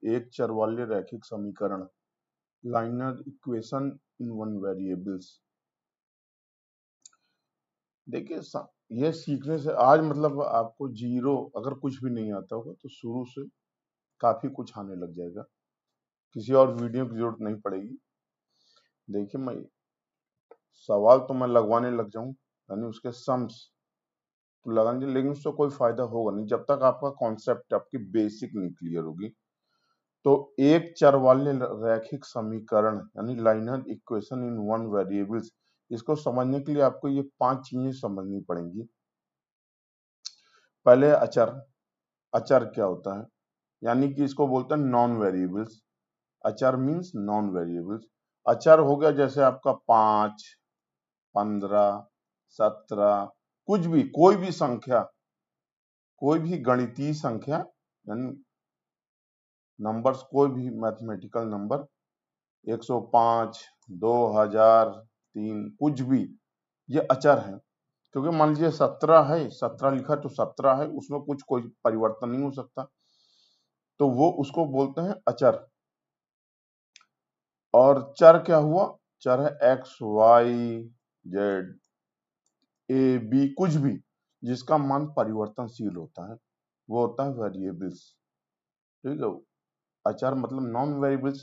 एक चर वाले रैखिक समीकरण, liner equation in one variables. देखिए ये सीखने से आज मतलब आपको जीरो अगर कुछ भी नहीं आता होगा तो शुरू से काफी कुछ आने लग जाएगा, किसी और वीडियो की जरूरत नहीं पड़ेगी। देखिए मैं सवाल तो मैं लगवाने लग जाऊं यानी उसके सम्स तो लगाने, लेकिन उससे कोई फायदा होगा नहीं जब तक आपका कॉन्सेप्ट, आपकी बेसिक नहीं क्लियर होगी। तो एक चर वाले रैखिक समीकरण यानी liner equation in one variables, इसको समझने के लिए आपको ये 5 चीजें समझनी पड़ेंगी। पहले अचर। अचर क्या होता है? यानी कि इसको बोलते हैं नॉन वेरिएबल्स। अचर मीन्स नॉन वेरिएबल्स। अचर हो गया जैसे आपका 5, 15, 17, कुछ भी, कोई भी संख्या, कोई भी गणितीय संख्या यानी नंबर्स, कोई भी मैथमेटिकल नंबर, 105, 2000, 3, कुछ भी, ये अचर है। क्योंकि मान लीजिए 17 है, 17 लिखा तो 17 है, उसमें कुछ कोई परिवर्तन नहीं हो सकता, तो वो उसको बोलते हैं अचर। और चर क्या हुआ? चर है एक्स, वाई, जेड, ए, बी, कुछ भी जिसका मान परिवर्तनशील होता है वो होता है वेरिएबल्स। ठीक है, अचर मतलब नॉन वेरिएबल्स,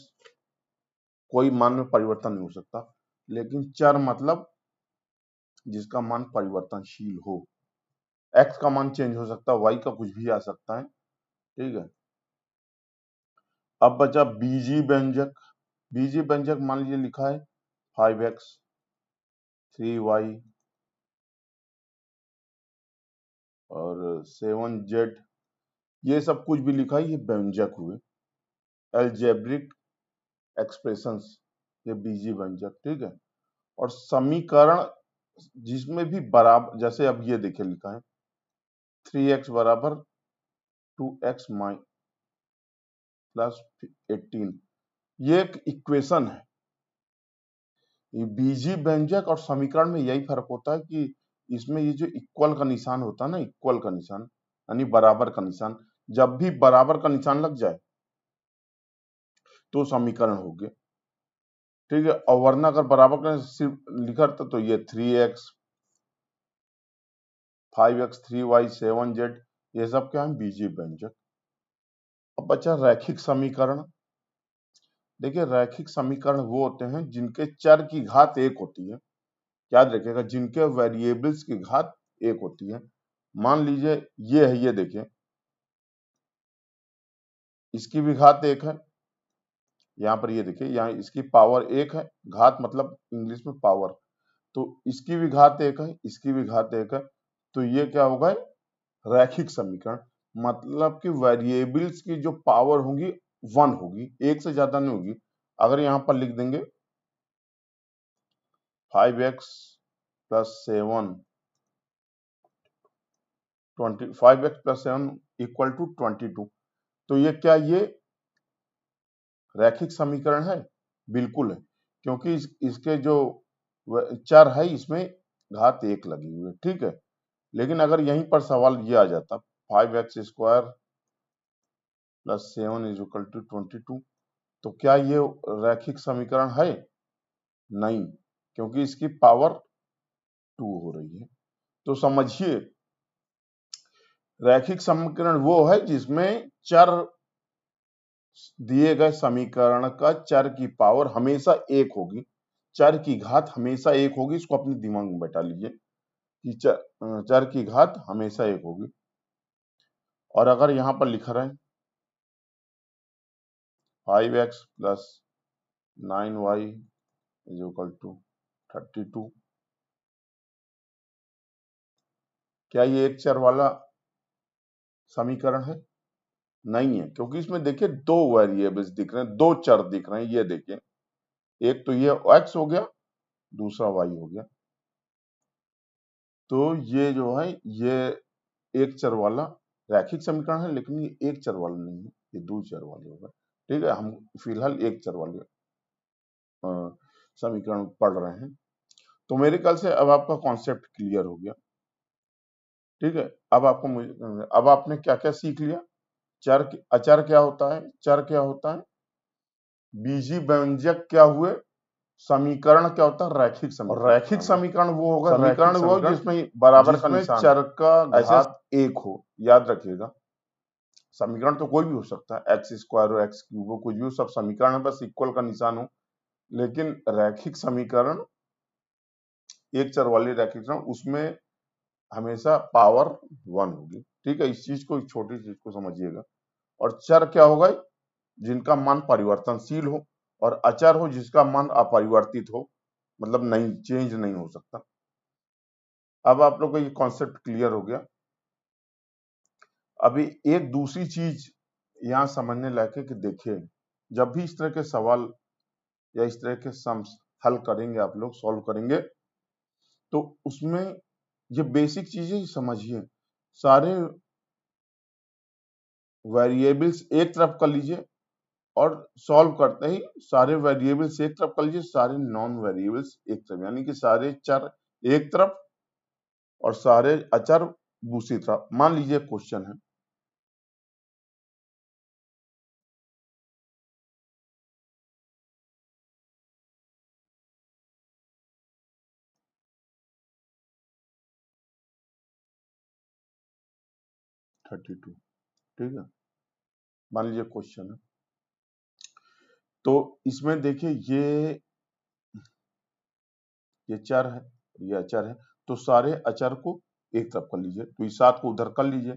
कोई मान में परिवर्तन नहीं हो सकता। लेकिन चर मतलब जिसका मान परिवर्तनशील हो। एक्स का मान चेंज हो सकता है, वाई का कुछ भी आ सकता है। ठीक है, अब बचा बीजी व्यंजक। बीजी व्यंजक मान लीजिए लिखा है 5x, 3y और 7z, ये सब कुछ भी लिखा है, ये व्यंजक हुए, एल्जेब्रिक एक्सप्रेशंस, ये बीजी व्यंजक। ठीक है, और समीकरण जिसमें भी बराबर, जैसे अब ये देखिए लिखा है 3x बराबर 2x प्लस 18, ये एक इक्वेशन है। ये बीजी व्यंजक और समीकरण में यही फर्क होता है कि इसमें ये जो इक्वल का निशान होता है ना, इक्वल का निशान यानी बराबर का निशान, जब भी बराबर का निशान लग जाए तो समीकरण हो गया। ठीक है, और वरना अगर बराबर का सिर्फ लिखा रहता तो ये 3x, 5x, 3y, 7z, ये सब क्या है? बीजी व्यंजक। अब बचा रैखिक समीकरण। देखिए रैखिक समीकरण वो होते हैं जिनके चर की घात एक होती है। याद रखिएगा, जिनके वेरिएबल्स की घात एक होती है। मान लीजिए ये है, ये देखिए, इसकी भी घात एक है। यहाँ पर ये देखिए, यहाँ इसकी पावर एक है, घात मतलब इंग्लिश में पावर, तो इसकी भी घात एक है, इसकी भी घात एक है, तो ये क्या होगा? रैखिक समीकरण। मतलब कि वेरिएबल्स की जो पावर होगी 1 होगी, एक से ज्यादा नहीं होगी। अगर यहाँ पर लिख देंगे 5x plus 7, 5x plus 7 equal to 22, तो ये क्या, ये रैखिक समीकरण है? बिल्कुल है, क्योंकि इसके जो चर है इसमें घात एक लगी हुई है। ठीक है, लेकिन अगर यहीं पर सवाल ये आ जाता 5x square plus 7 is equal to 22, तो क्या ये रैखिक समीकरण है? नहीं, क्योंकि इसकी पावर 2 हो रही है। तो समझिए रैखिक समीकरण वो है जिसमें चर, दिए गए समीकरण का चर की पावर हमेशा एक होगी, चर की घात हमेशा एक होगी। इसको अपने दिमाग में बैठा लीजिए कि चर की घात हमेशा एक होगी। और अगर यहां पर लिखा रहे 5x plus 9y is equal to 32, क्या ये एक चर वाला समीकरण है? नहीं है, क्योंकि इसमें देखिए दो वेरिएबल्स दिख रहे हैं, दो चर दिख रहे हैं। ये देखिए, एक तो ये x हो गया, दूसरा y हो गया। तो ये जो है ये एक चर वाला रैखिक समीकरण है, लेकिन ये एक चर वाला नहीं है, ये दो चर वाले होगा। ठीक है, हम फिलहाल एक चर वाले समीकरण पढ़ रहे हैं। तो मेरे ख्याल से अब आपका कॉन्सेप्ट क्लियर हो गया। ठीक है, अब आपको अब आपने क्या क्या सीख लिया? अचर क्या होता है, चर क्या होता है, बीजी व्यंजक क्या हुए, समीकरण क्या होता है, रैखिक समीकरण। रैखिक समीकरण वो होगा, समीकरण वो जिसमें बराबर का निशान, चर का घात एक हो। याद रखिएगा, समीकरण तो कोई भी हो सकता है, एक्स स्क्वायर हो, एक्स क्यूब हो, कुछ भी हो, सब समीकरण है, बस इक्वल का निशान हो। लेकिन रैखिक समीकरण, एक चर वाली रैखिक समीकरण, उसमें हमेशा पावर 1 होगी। ठीक है, इस चीज को, इस छोटी चीज को समझिएगा। और चर क्या होगा, जिनका मान परिवर्तनशील हो, और अचर हो जिसका मान अपरिवर्तित हो, मतलब नहीं, चेंज नहीं हो सकता। अब आप लोग को ये कॉन्सेप्ट क्लियर हो गया। अभी एक दूसरी चीज यहां समझने लायक है कि देखिए, जब भी इस तरह के सवाल या इस तरह के सम्स हल करेंगे, आप लोग सॉल्व करेंगे, तो उसमें ये बेसिक चीजें समझिए। सारे वेरिएबल्स एक तरफ कर लीजिए, और सॉल्व करते ही सारे वेरिएबल्स एक तरफ कर लीजिए, सारे नॉन वेरिएबल्स एक तरफ, यानी कि सारे चर एक तरफ और सारे अचर दूसरी तरफ। मान लीजिए क्वेश्चन है, थर्टी टू, ठीक है, मान लीजिए क्वेश्चन है, तो इसमें देखिए ये चर है, ये अचर है, तो सारे अचर को एक तरफ कर लीजिए, तो इस 7 को उधर कर लीजिए।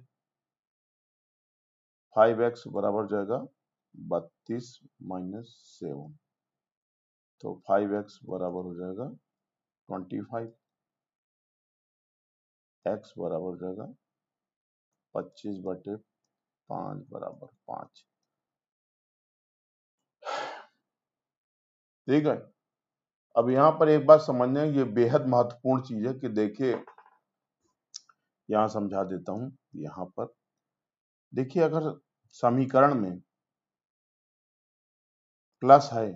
5x बराबर जाएगा 32 माइनस 7, तो 5x बराबर हो जाएगा 25, x बराबर हो जाएगा 25/5 बराबर 5। ठीक है, अब यहां पर एक बात समझना, ये बेहद महत्वपूर्ण चीज है कि देखिए, यहां समझा देता हूं। यहां पर देखिए, अगर समीकरण में प्लस है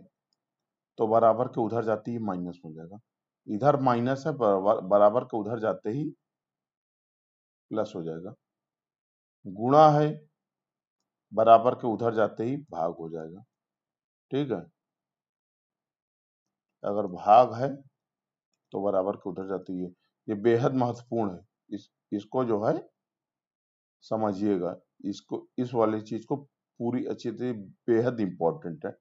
तो बराबर के उधर जाते ही माइनस हो जाएगा, इधर माइनस है, बराबर के उधर जाते ही प्लस हो जाएगा। गुणा है, बराबर के उधर जाते ही भाग हो जाएगा। ठीक है, अगर भाग है तो बराबर के उधर जाते ही, ये बेहद महत्वपूर्ण है। इसको जो है समझिएगा, इसको, इस वाली चीज को पूरी अच्छी तरह, बेहद इंपॉर्टेंट है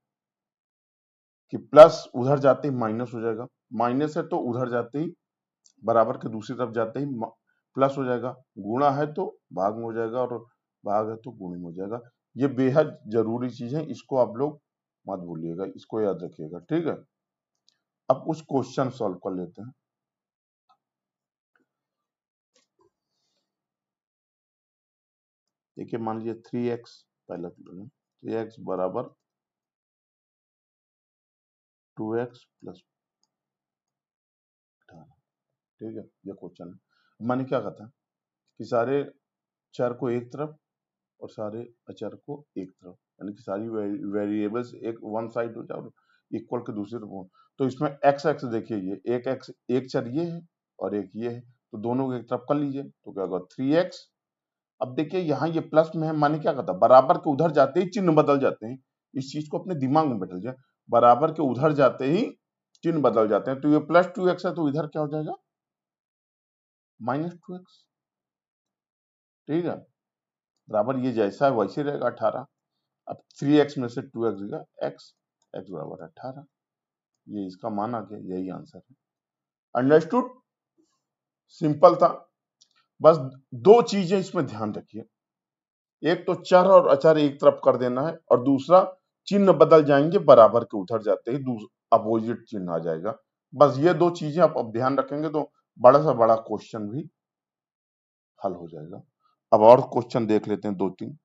कि प्लस उधर जाते ही माइनस हो जाएगा, माइनस है तो उधर जाते ही, बराबर के दूसरी तरफ जाते ही प्लस हो जाएगा, गुणा है तो भाग में हो जाएगा, और भाग है तो गुणे में हो जाएगा। ये बेहद जरूरी चीज है, इसको आप लोग मत भूलिएगा, इसको याद रखिएगा। ठीक है, अब कुछ क्वेश्चन सॉल्व कर लेते हैं। देखिए, मान लीजिए 3x, पहला 3x बराबर 2x प्लस 18। ठीक है, ये क्वेश्चन है। मैंने क्या कहा था कि सारे चर को एक तरफ और सारे अचर को एक तरफ, यानी कि सारी वेरिएबल्स एक वन साइड हो जाए और इक्वल के दूसरी तरफ हो। तो इसमें एक्स एक्स देखिए, ये एक चर ये है और एक ये है, तो दोनों को एक तरफ कर लीजिए, तो क्या होगा 3x। अब देखिए, यहाँ ये प्लस में है, मैंने क्या कहा था, बराबर के उधर जाते ही चिन्ह बदल जाते हैं। इस चीज को अपने दिमाग में बैठल जाए, बराबर के उधर जाते ही चिन्ह बदल जाते हैं। तो ये प्लस 2x है, तो इधर क्या हो जाएगा, -2x। ठीक है, बराबर ये जैसा है वैसे रहेगा 18। अब 3x में से 2x गया, x बराबर 18, ये इसका मान आ गया, यही आंसर है। अंडरस्टूड, सिंपल था। बस दो चीजें इसमें ध्यान रखिए, एक तो चर और अचर एक तरफ कर देना है, और दूसरा चिन्ह बदल जाएंगे, बराबर के उधर जाते ही अपोजिट चिन्ह आ जाएगा। बस ये दो चीजें आप अब ध्यान रखेंगे तो बड़ा से बड़ा क्वेश्चन भी हल हो जाएगा। अब और क्वेश्चन देख लेते हैं, 2-3।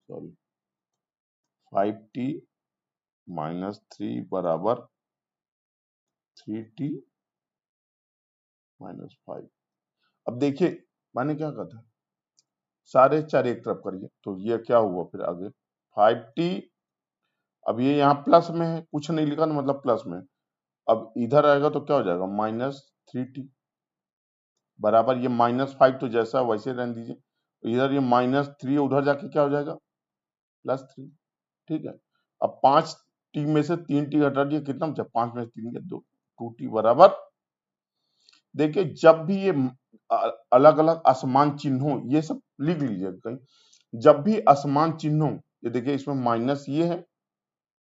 सॉरी, 5t माइनस 3 बराबर 3t माइनस 5। अब देखिए, मैंने क्या कहा था, सारे चर एक तरफ करिए, तो ये क्या हुआ फिर आगे 5t। अब ये यहाँ प्लस में है, कुछ नहीं लिखा, मतलब प्लस में। अब इधर आएगा तो क्या हो जाएगा, -3t बराबर, ये -5 तो जैसा वैसे रहने दीजिए, इधर ये -3 उधर जाके क्या हो जाएगा +3। ठीक है, अब 5t में से 3t हटा दिए, कितना बचा 5 में से 3 गया 2, 2t बराबर। देखिए जब भी ये अलग अलग असमान चिन्ह हो, ये सब लिख लीजिएगा कहीं, जब भी असमान चिन्ह हो, ये देखिए इसमें माइनस ये है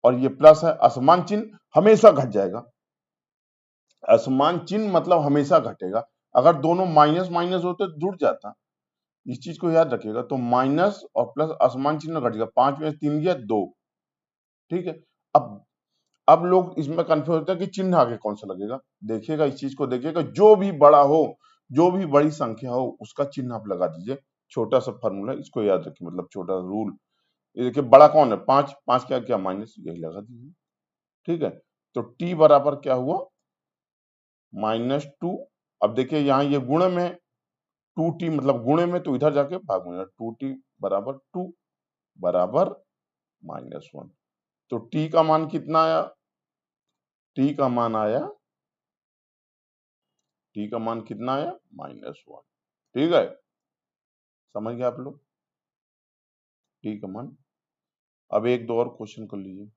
और ये प्लस है, असमान चिन्ह हमेशा घट जाएगा। असमान चिन्ह मतलब हमेशा घटेगा। अगर दोनों माइनस माइनस होते तो जुड़ जाता, इस चीज को याद रखिएगा। तो माइनस और प्लस असमान चिन्ह घट गया, 5 में से 3 गया 2। ठीक है, अब लोग इसमें कंफ्यूज होते हैं कि चिन्ह आगे कौन सा लगेगा। देखिएगा इस चीज को, देखिएगा जो भी बड़ा हो, जो भी बड़ी संख्या हो, उसका चिन्ह आप लगा दीजिए। छोटा सा फॉर्मूला, इसको याद रखिए, मतलब छोटा रूल। ये देखिए बड़ा कौन है 5, 5 क्या क्या माइनस, यही लगा दीजिए। ठीक है, तो t बराबर क्या हुआ -2। अब देखिए यहाँ ये गुणे में 2t, मतलब गुणे में, तो इधर जाके भाग में 2t बराबर 2 बराबर -1। तो t का मान कितना आया, t का मान आया, t का मान कितना आया -1। ठीक है, समझ गए आप लोग t का मान। अब एक दो और क्वेश्चन कर लीजिए।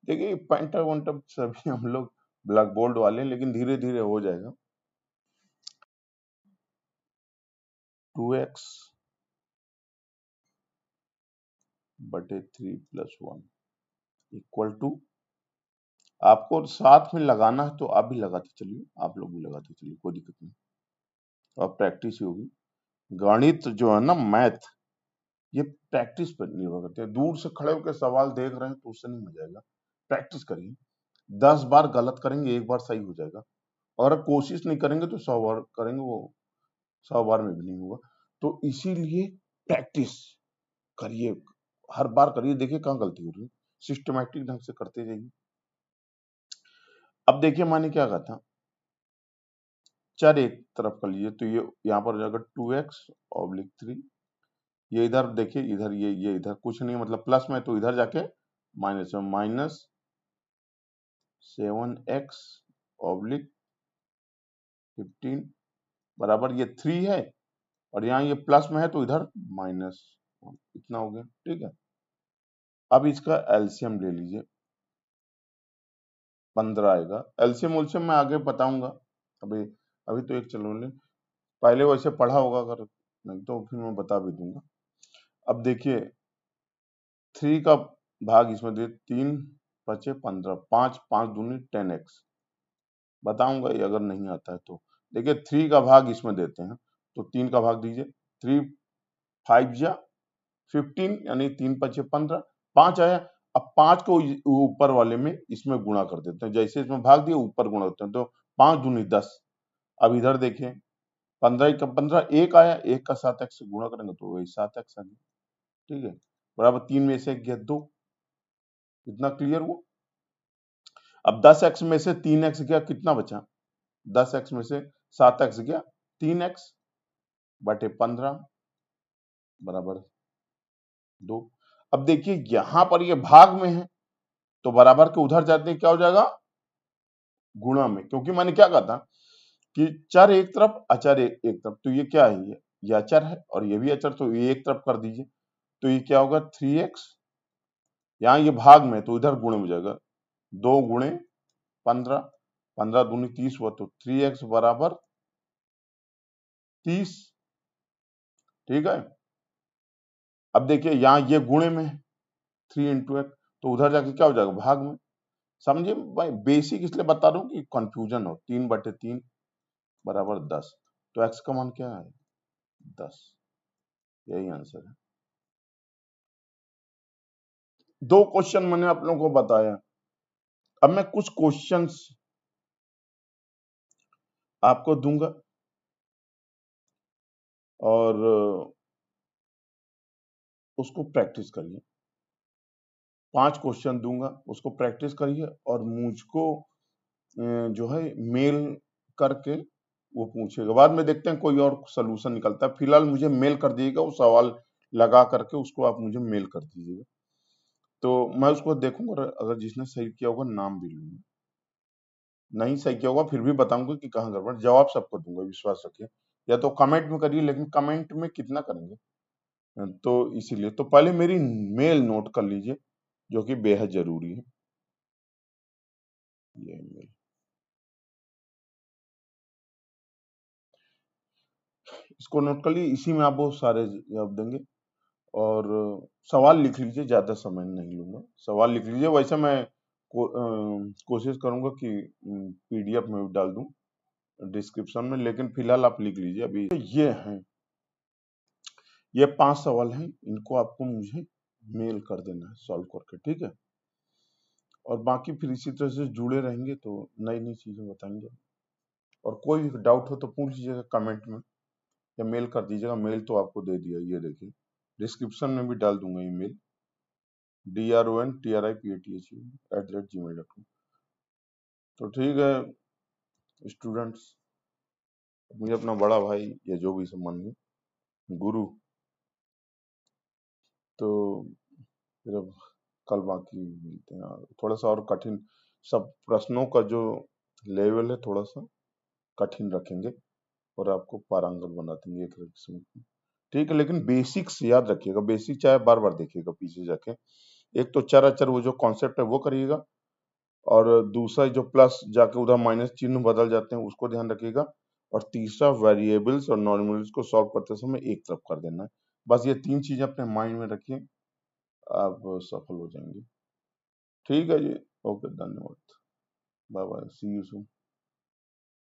देखिए पेंटा वंटा सभी हम लोग ब्लैक बोर्ड वाले हैं, लेकिन धीरे धीरे हो जाएगा। 2x बटे 3 + 1 इक्वल टू, आपको साथ में लगाना है तो आप भी लगाते चलिए, आप लोग भी लगाते चलिए, कोई दिक्कत नहीं, अब प्रैक्टिस ही होगी। गणित जो है ना, मैथ, ये प्रैक्टिस पर निर्भर करते हैं। दूर से खड़े होकर सवाल देख रहे हैं तो उससे नहीं मजा आएगा। प्रैक्टिस करिए, 10 बार गलत करेंगे, एक बार सही हो जाएगा। और अगर कोशिश नहीं करेंगे तो 100 बार करेंगे, वो 100 बार में भी नहीं होगा। तो इसीलिए प्रैक्टिस करिए, हर बार करिए, देखिए कहाँ गलती हो रही है, सिस्टमैटिक ढंग से करते जाइए। अब देखिए मैंने क्या कहा था, चर एक तरफ कर लीजिए, तो ये यहाँ पर हो जाएगा 2x/3। ये इधर देखिए, इधर ये इधर कुछ नहीं, मतलब प्लस में, तो इधर जाके माइनस में, -7x/15 बराबर ये 3 है, और यहाँ ये प्लस में है तो इधर -1, इतना हो गया। ठीक है, अब इसका एलसीएम ले लीजिए, 15 आएगा। एलसीएम उलसीएम मैं आगे बताऊंगा, अभी अभी तो एक चलो ले, पहले वैसे पढ़ा होगा, अगर नहीं तो फिर मैं बता भी दूंगा। अब देखिए 3 का भाग इसमें दे, 3 बचे 15, 5 5 दूनी 10x, बताऊंगा ये अगर नहीं आता है तो। देखिए 3 का भाग इसमें देते हैं, तो 3 का भाग दीजिए, 3 5 जा 15, यानी 3 5 15, 5 आया। अब 5 को ऊपर वाले में इसमें गुणा कर देते हैं, जैसे इसमें भाग दिए ऊपर गुणा करते हैं, तो 5 दूनी 10। अब इधर देखिए 15 का 15, 1 आया, 1 का 7x से गुणा करेंगे तो वही 7x आ गया। ठीक है, बराबर 3 में से 1 गया 2, इतना क्लियर हुआ। अब 10x में से 3x गया, कितना बचा, 10x में से 7x गया 3x बटे 15 बराबर 2। अब देखिए यहां पर ये भाग में है, तो बराबर के उधर जाते क्या हो जाएगा, गुणा में, क्योंकि मैंने क्या कहा था कि चर एक तरफ अचर एक तरफ, तो ये क्या है, ये अचर है और ये भी अचर, तो ये एक तरफ कर दीजिए, तो ये क्या होगा 3x, यहाँ ये भाग में तो इधर गुणे में जाएगा, 2 गुणे 15, 15 दूनी 30 हुआ, तो 3x बराबर 30। ठीक है, अब देखिए यहाँ ये गुणे में है, 3 × x, तो उधर जाके क्या हो जाएगा भाग में। समझिए भाई, बेसिक इसलिए बता रहा हूँ कि कंफ्यूजन हो। 3/3 बराबर 10, तो x का मान क्या है 10, यही आंसर है। 2 क्वेश्चन मैंने आप लोगों को बताया, अब मैं कुछ क्वेश्चंस आपको दूंगा और उसको प्रैक्टिस करिए। 5 क्वेश्चन दूंगा, उसको प्रैक्टिस करिए और मुझको जो है मेल करके वो पूछेगा, बाद में देखते हैं कोई और सलूशन निकलता है। फिलहाल मुझे मेल कर दीजिएगा, वो सवाल लगा करके उसको आप मुझे मेल कर दीजिएगा, तो मैं उसको देखूंगा, और अगर जिसने सही किया होगा नाम भी लूंगा, नहीं सही किया होगा फिर भी बताऊंगा कि कहाँ गड़बड़। जवाब सबको दूंगा, विश्वास रखिए, या तो कमेंट में करिए, लेकिन कमेंट में कितना करेंगे, तो इसीलिए तो पहले मेरी मेल नोट कर लीजिए, जो कि बेहद जरूरी है। ये मेल, इसको नोट कर लीजिए, इसी में आप बहुत सारे जवाब देंगे। और सवाल लिख लीजिए, ज्यादा समय नहीं लूंगा, सवाल लिख लीजिए। वैसे मैं कोशिश करूंगा कि पीडीएफ में भी डाल दूं डिस्क्रिप्शन में, लेकिन फिलहाल आप लिख लीजिए अभी। तो ये हैं, ये 5 सवाल हैं, इनको आपको मुझे मेल कर देना है सॉल्व करके, ठीक है। और बाकी फिर इसी तरह से जुड़े रहेंगे तो नई नई चीजें बताएंगे। और कोई डाउट हो तो पूछ लीजिएगा कमेंट में, या मेल कर दीजिएगा। मेल तो आपको दे दिया, ये देखिए डिस्क्रिप्शन में भी डाल दूंगा ईमेल, DRONTRIPATHU@gmail.com। तो ठीक है स्टूडेंट्स, मुझे अपना बड़ा भाई या जो भी सम्मान गुरु, तो फिर अब कल बाकी मिलते हैं। थोड़ा सा और कठिन, सब प्रश्नों का जो लेवल है थोड़ा सा कठिन रखेंगे, और आपको पारंगत बना देंगे एक किस्म की, ठीक है। लेकिन बेसिक्स याद रखिएगा, बेसिक चाहे बार बार देखिएगा पीछे जाके। एक तो चर अचर वो जो कॉन्सेप्ट है वो करिएगा, और दूसरा जो प्लस जाके उधर माइनस चिन्ह बदल जाते हैं उसको ध्यान रखिएगा, और तीसरा वेरिएबल्स और नॉर्मल्स को सॉल्व करते समय एक तरफ कर देना है। बस ये 3 चीजें अपने माइंड में रखिए, आप सफल हो जाएंगे। ठीक है जी, ओके, धन्यवाद, bye bye, see you soon.